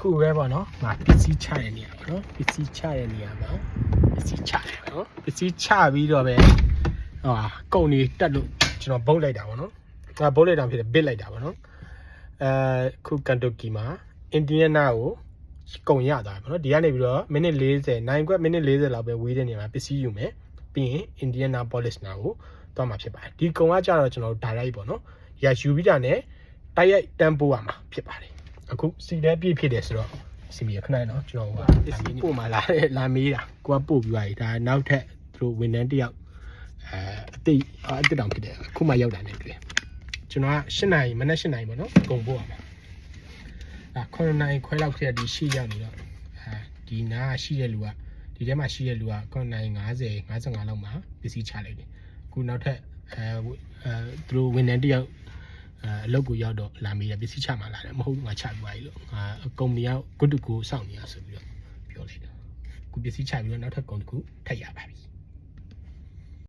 ခုပဲပေါ့နော်ငါပစ္စည်းချရနေရပါနော်ပစ္စည်းချရနေရပါပစ္စည်းချရနော်ပစ္စည်းချပြီးတော့ပဲဟာကုန်နေတက်လို့ကျွန်တော်ဘုတ်လိုက်တာပေါ့နော်ငါဘုတ်လိုက်တာဖြစ်တယ်ဘစ်လိုက်တာပေါ့နော်ခုကန်တိုကီမှာအင်ဒီယနာကိုကုန်ရသွားပြီပေါ့နော်ဒီကနေပြီးတော့မိနစ်40နိုင်ခွက်မိနစ်40လောက်ပဲဝေးတဲ့နေရာမှာပစ္စည်းယူမယ်ပြီးရင်အင်ဒီယနာပေါ်လစ်နာကိုသွားမှာဖြစ်ပါတယ်ဒီကုန်ကကြတော့ကျွန်တော်တို့ direct ပေါ့နော်ရယူပြီးတာနဲ့တိုက်ရိုက်တန်းပိုးရမှာဖြစ်ပါတယ်အခုစီတဲပြည့်ဖြစ်တယ်ဆိုတော့စီမီခဏနော်ကျွန်တော်ပစ္စည်းပို့มาလာမေးတာကိုကပို့ပြီးပါပြီဒါနောက်ထပ်သူတို့ဝန်ထမ်းတယောက်အတိတ်တောင်ဖြစ်တယ်အခုမှရောက်တာနေတွေ့ကျွန်တော်က8နာရီမနက်8နာရီပေါ့နော်ကုန်ပို့ရမှာ9နာရီခွဲလောက်ထက်ဒီရှိရောက်နေတော့ဒီနားရှိတဲ့လူကဒီထဲမှာရှိတဲ့လူက9နာရီ50 55လောက်မှာပစ္စည်းချလိုက်တယ်အခုနောက်ထပ်သူတို့ဝန်ထမ်းတယောက်အလုပ်ကိုရောက်တော့လာမေးတယ်ပစ္စည်းချမှလာတယ်မဟုတ်ငါချပြီးပါပြီလို့ကုမ္ပဏီက good to go စောင့်နေရဆိုပြီးတော့ပြောလိုက်တယ်အခုပစ္စည်းချပြီးတော့နောက်ထပ်ကုန်တစ်ခုထပ်ရပါ